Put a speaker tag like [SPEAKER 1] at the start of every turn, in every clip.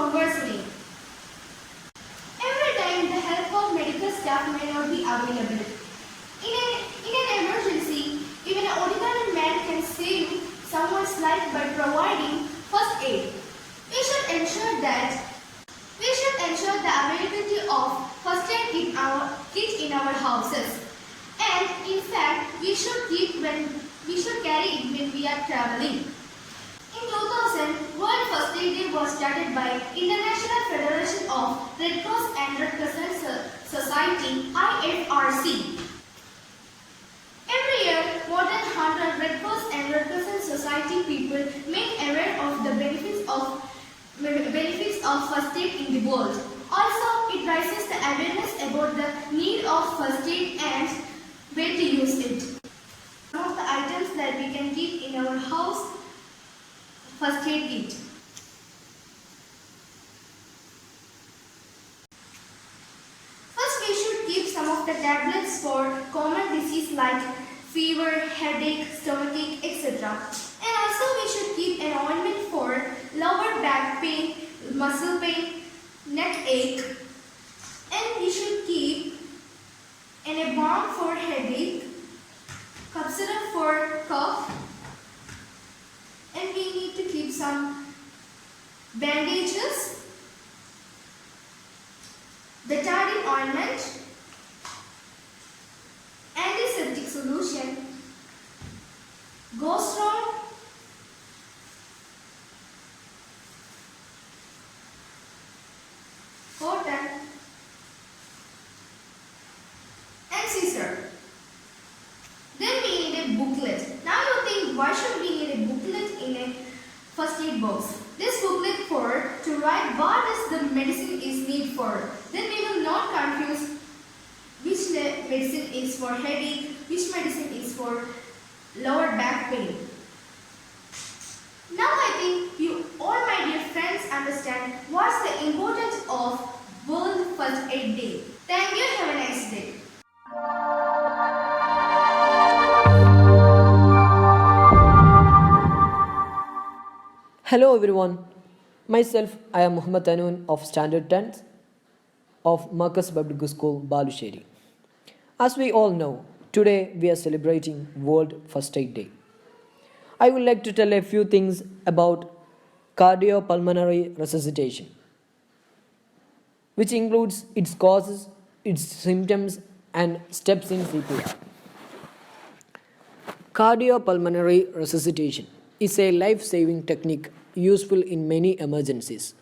[SPEAKER 1] conversing. Every time the help of medical staff may not be available. In an emergency, even an ordinary man can save someone's life by providing first aid. We should ensure the availability of first aid kit in our houses. And in fact, we should carry it when we are traveling. In 2000, World First Aid Day was started by International Federation of Red Cross and Red Crescent Society (IFRC). Every year, more than 100 Red Cross and Red Crescent Society people make aware of the benefits of first aid in the world. Also, it raises the awareness about the need of first aid and where to use it. Some of the items that we can keep in our house: first aid kit. First, we should keep some of the tablets for common disease like fever, headache, stomachache, etc. And also we should keep an ointment for lower back pain, muscle pain, neck ache. And we should keep a balm for headache, cough syrup for cough. And we need to keep some bandages, betadine ointment, antiseptic solution, ghost rod, cotton, and scissor. Then we need a booklet. Now you think, why should we need a booklet in a first aid box? This booklet to write what is the medicine is need for. Then we will not confuse which medicine is for headache, which medicine is for lower back pain. Now I think you all, my dear friends, understand what's the importance of World First Aid Day. Thank you. Have a nice day.
[SPEAKER 2] Hello everyone, myself I am Muhammad Anun of Standard 10th of Markaz Public School, Balussery. As we all know, today we are celebrating World First Aid Day. I would like to tell a few things about cardiopulmonary resuscitation, which includes its causes, its symptoms and steps in CPR. Cardiopulmonary resuscitation is a life-saving technique useful in many emergencies,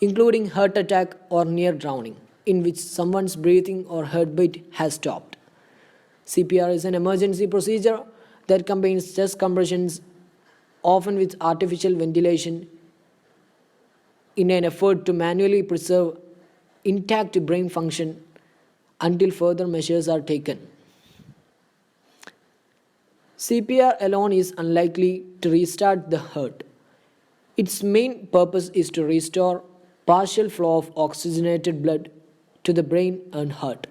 [SPEAKER 2] including heart attack or near drowning, in which someone's breathing or heartbeat has stopped. CPR is an emergency procedure that combines chest compressions, often with artificial ventilation, in an effort to manually preserve intact brain function until further measures are taken. CPR alone is unlikely to restart the heart. Its main purpose is to restore partial flow of oxygenated blood to the brain and heart.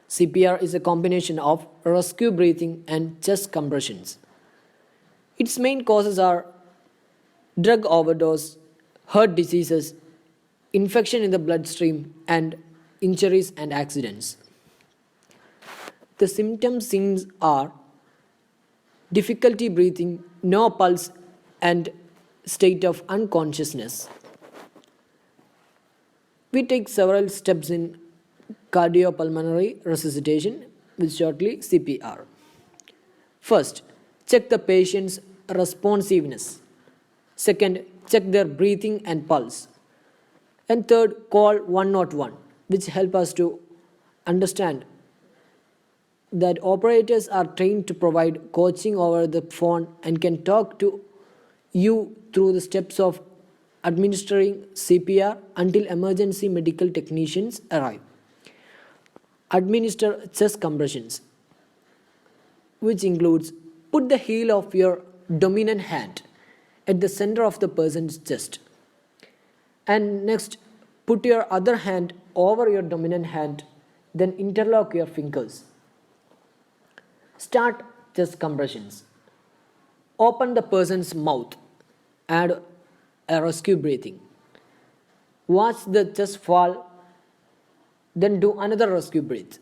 [SPEAKER 2] CPR is a combination of rescue breathing and chest compressions. Its main causes are drug overdose, heart diseases, infection in the bloodstream, and injuries and accidents. The symptoms seen are difficulty breathing, no pulse, and state of unconsciousness. We take several steps in cardiopulmonary resuscitation, with shortly CPR. First, check the patient's responsiveness. Second, check their breathing and pulse. And third, call 101, which help us to understand that operators are trained to provide coaching over the phone and can talk to you through the steps of administering CPR until emergency medical technicians arrive. Administer chest compressions, which includes put the heel of your dominant hand at the center of the person's chest. And next, put your other hand over your dominant hand, then interlock your fingers. Start chest compressions. Open the person's mouth. Add a rescue breathing. Watch the chest fall, then do another rescue breath.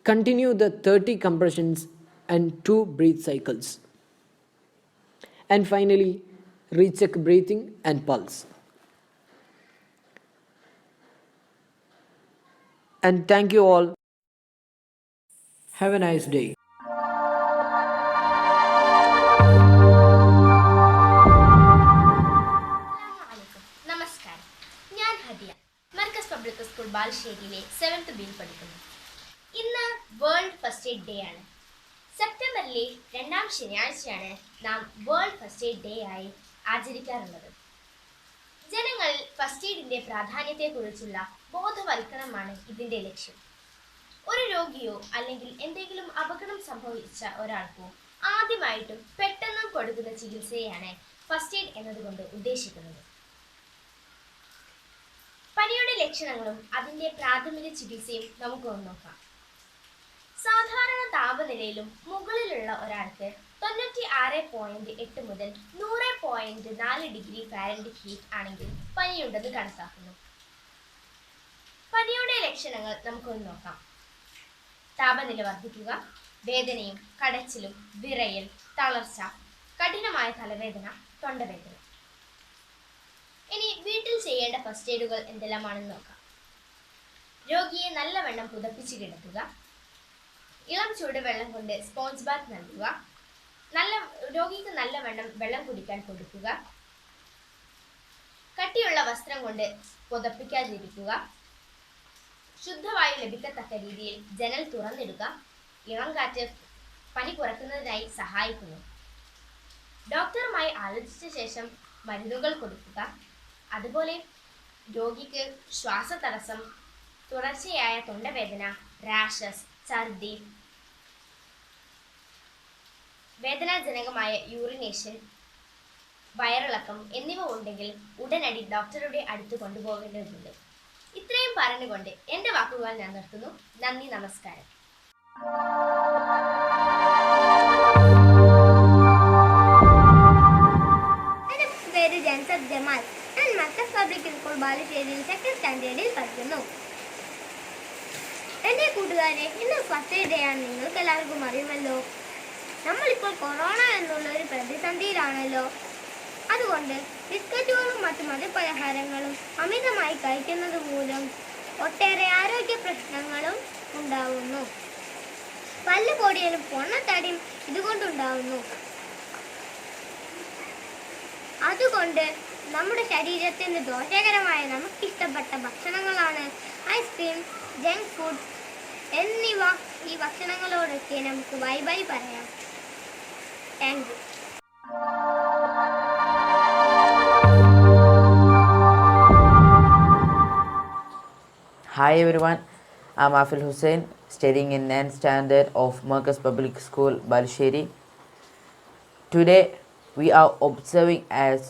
[SPEAKER 2] Continue the 30 compressions and 2 breath cycles. And finally, recheck breathing and pulse. And thank you all. Have a nice day.
[SPEAKER 3] അസ്സലാമു നമസ്കാരം. ഞാൻ ഹദിയ, Markaz public school ബാലുശ്ശേരിയിലെ 7th ബിയിൽ പഠിക്കുന്നു. ഇന്ന് world first aid day ആണ്. സെപ്റ്റംബറിലെ 2ാം ശനിയാഴ്ചയാണ് നാം world first aid day ആയി ആചരിക്കാറുള്ളത്. ജനങ്ങൾ ഫസ്റ്റ് എയ്ഡിന്റെ പ്രാധാന്യത്തെക്കുറിച്ചുള്ള ബോധവൽക്കരണമാണ് ഇതിന്റെ ലക്ഷ്യം. ഒരു രോഗിയോ അല്ലെങ്കിൽ എന്തെങ്കിലും അപകടം സംഭവിച്ച ഒരാൾക്കോ ആദ്യമായിട്ടും പെട്ടെന്നും കൊടുക്കുന്ന ചികിത്സയാണ് ഫസ്റ്റ് എയ്ഡ് എന്നതുകൊണ്ട് ഉദ്ദേശിക്കുന്നത്. പനിയുടെ ലക്ഷണങ്ങളും അതിന്റെ പ്രാഥമിക ചികിത്സയും നമുക്കൊന്ന് നോക്കാം. സാധാരണ താപനിലയിലും മുകളിലുള്ള ഒരാൾക്ക് 96.8 മുതൽ 100.4 ഡിഗ്രി ഫാരൻഹീറ്റ് ആണെങ്കിൽ പനിയുണ്ടെന്ന് കണക്കാക്കുന്നു. പനിയുടെ ലക്ഷണങ്ങൾ നമുക്കൊന്ന് നോക്കാം. താപനില വർദ്ധിക്കുക, വേദനയും കടച്ചിലും, വിറയൽ, തളർച്ച, കഠിനമായ തലവേദന, തൊണ്ടവേദന. ഇനി വീട്ടിൽ ചെയ്യേണ്ട ഫസ്റ്റ് എയ്ഡുകൾ എന്തെല്ലാമാണെന്ന് നോക്കാം. രോഗിയെ നല്ലവണ്ണം പുതപ്പിച്ച് കിടത്തുക, ഇളം ചൂടുവെള്ളം കൊണ്ട് സ്പോഞ്ച് ബാത്ത് നൽകുക, രോഗിക്ക് നല്ലവണ്ണം വെള്ളം കുടിക്കാൻ കൊടുക്കുക, കട്ടിയുള്ള വസ്ത്രം കൊണ്ട് പുതപ്പിക്കാതിരിക്കുക, ശുദ്ധവായു ലഭിക്കത്തക്ക രീതിയിൽ ജനൽ തുറന്നിടുക. ഇളം കാറ്റ് പനി കുറയ്ക്കുന്നതിനായി സഹായിക്കുന്നു. ഡോക്ടറുമായി ആലോചിച്ച ശേഷം മരുന്നുകൾ കൊടുക്കുക. അതുപോലെ രോഗിക്ക് ശ്വാസതടസ്സം, തുടർച്ചയായ തൊണ്ടവേദന, റാഷസ്, ഛർദി, വേദനാജനകമായ യൂറിനേഷൻ, വയറിളക്കം എന്നിവ ഉണ്ടെങ്കിൽ ഉടനടി ഡോക്ടറുടെ അടുത്ത് കൊണ്ടുപോകേണ്ടതുണ്ട്. ഇത്രയും പറഞ്ഞുകൊണ്ട് എൻ്റെ വാക്കുകൾ ഞാൻ നിർത്തുന്നു. നന്ദി, നമസ്കാരം.
[SPEAKER 4] എൻ്റെ പേര് ജൻസബ് ജമാൽ. ഞാൻ മർക്കസ് പബ്ലിക് സ്കൂൾ ബാലുശ്ശേരിയിൽ 2nd സ്റ്റാൻഡേർഡിൽ പഠിക്കുന്നു. എൻ്റെ കൂട്ടുകാരെ, ഇന്ന് ഫസ്റ്റ് ഡേ ആണ്. നിങ്ങൾക്ക് എല്ലാവർക്കും അറിയുമല്ലോ, നമ്മളിപ്പോൾ കൊറോണ എന്നുള്ള ഒരു പ്രതിസന്ധിയിലാണല്ലോ. അതുകൊണ്ട് ബിസ്ക്കറ്റുകളും മറ്റു മധുപലഹാരങ്ങളും അമിതമായി കഴിക്കുന്നത് മൂലം ഒട്ടേറെ ആരോഗ്യ പ്രശ്നങ്ങളും ഉണ്ടാവുന്നു. പല്ല് പൊടിയലും പൊണ്ണത്തടിയും ഇതുകൊണ്ടുണ്ടാവുന്നു. അതുകൊണ്ട് നമ്മുടെ ശരീരത്തിന് ദോഷകരമായ നമുക്കിഷ്ടപ്പെട്ട ഭക്ഷണങ്ങളാണ് ഐസ്ക്രീം, ജങ്ക് ഫുഡ് എന്നിവ. ഈ ഭക്ഷണങ്ങളോടൊക്കെ നമുക്ക് ബൈ ബൈ പറയാം. Thank you.
[SPEAKER 5] Hi everyone, I'm Afil Hussain, studying in 9th standard of Markaz Public School, Balussery. Today we are observing as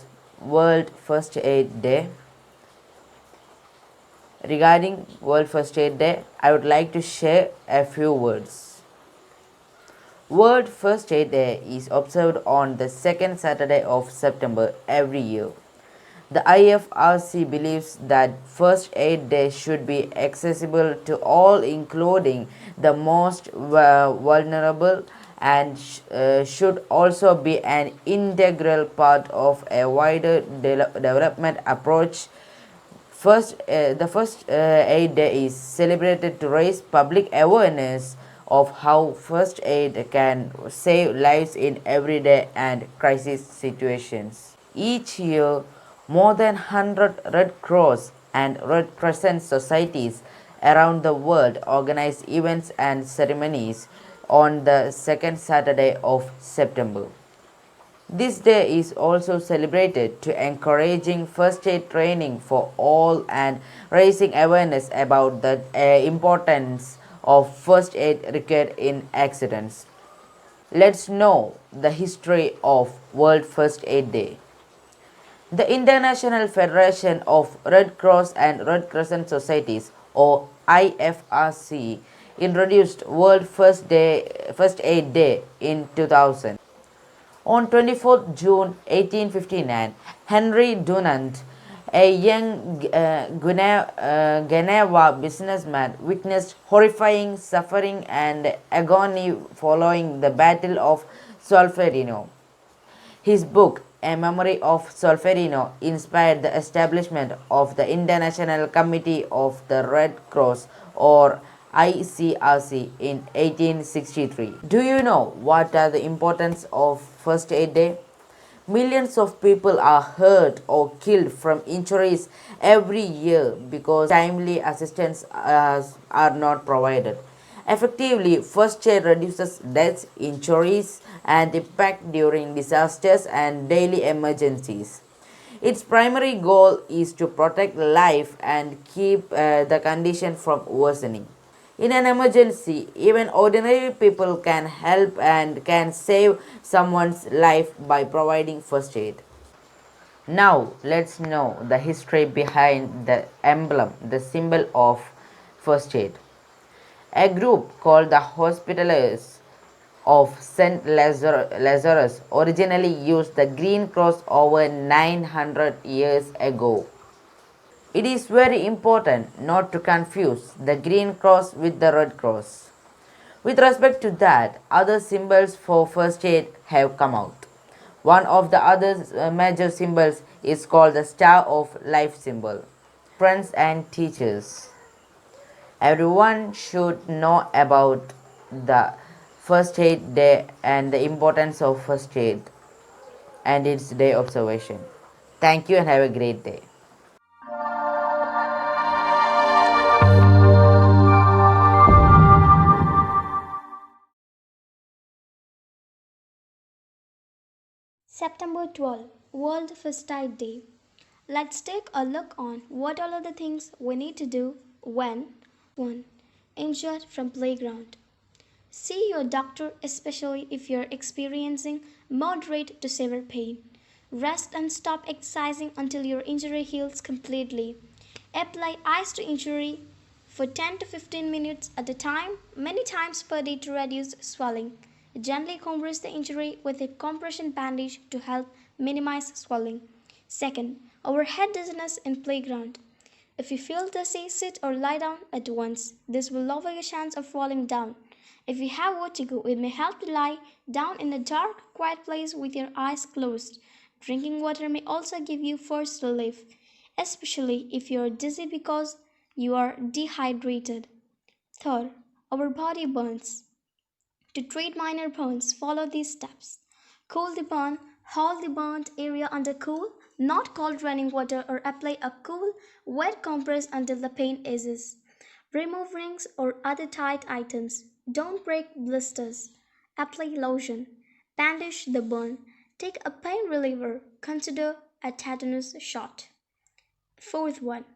[SPEAKER 5] World First Aid Day. Regarding World First Aid Day, I would like to share a few words. World First Aid Day is observed on the 2nd Saturday of September every year. The IFRC believes that First Aid Day should be accessible to all, including the most vulnerable, and should also be an integral part of a wider development approach. The First Aid Day is celebrated to raise public awareness of how first aid can save lives in everyday and crisis situations. Each year, more than 100 Red Cross and Red Crescent societies around the world organize events and ceremonies on the 2nd Saturday of September. This day is also celebrated to encouraging first aid training for all and raising awareness about the importance of first aid required in accidents. Let's know the history of World First Aid Day. The International Federation of Red Cross and Red Crescent Societies, or IFRC, introduced World First Aid Day in 2000. On 24th June 1859, Henry Dunant A young Geneva businessman witnessed horrifying suffering and agony following the Battle of Solferino. His book, A Memory of Solferino, inspired the establishment of the International Committee of the Red Cross, or ICRC, in 1863. Do you know what are the importance of First Aid Day? Millions of people are hurt or killed from injuries every year because timely assistance are not provided. Effectively, first aid reduces deaths, injuries, and impact during disasters and daily emergencies. Its primary goal is to protect life and keep the condition from worsening. In an emergency, even ordinary people can help and can save someone's life by providing first aid. Now, let's know the history behind the emblem, the symbol of first aid. A group called the Hospitallers of St. Lazarus originally used the green cross over 900 years ago. It is very important not to confuse the green cross with the red cross. With respect to that, other symbols for first aid have come out. One of the other major symbols is called the Star of Life symbol. Friends and teachers, everyone should know about the first aid day and the importance of first aid and its day observation. Thank you and have a great day.
[SPEAKER 6] September 12, World First Aid Day. Let's take a look on what all are the things we need to do when 1. Injured from playground. See your doctor, especially if you're experiencing moderate to severe pain. Rest and stop exercising until your injury heals completely. Apply ice to injury for 10 to 15 minutes at a time, many times per day to reduce swelling. Gently compress the injury with a compression bandage to help minimize swelling. Second, overhead dizziness in playground. If you feel dizzy, sit or lie down at once. This will lower your chance of falling down. If you have vertigo, it may help to lie down in a dark, quiet place with your eyes closed. Drinking water may also give you first relief, especially if you are dizzy because you are dehydrated. Third, our body burns. To treat minor burns, follow these steps. Cool the burn, hold the burnt area under cool, not cold running water, or apply a cool, wet compress until the pain eases. Remove rings or other tight items. Don't break blisters. Apply lotion. Bandage the burn. Take a pain reliever. Consider a tetanus shot. Fourth one,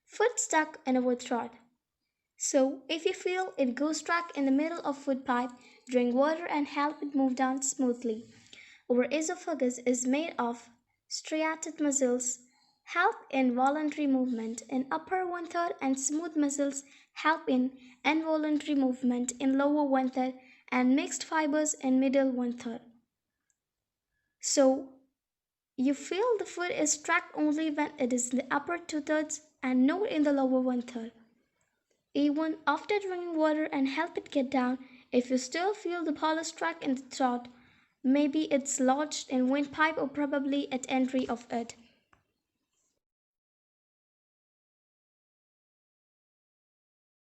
[SPEAKER 6] foot stuck in a throat. So, if you feel it go stuck in the middle of food pipe, drink water and help it move down smoothly. Our esophagus is made of striated muscles, help in voluntary movement in upper one third, and smooth muscles help in involuntary movement in lower one third, and mixed fibers in middle one third. So, you feel the foot is stuck only when it is in the upper two thirds and not in the lower one third. Even after drinking water and help it get down, if you still feel the ball stuck in the throat, maybe it's lodged in windpipe or probably at entry of it.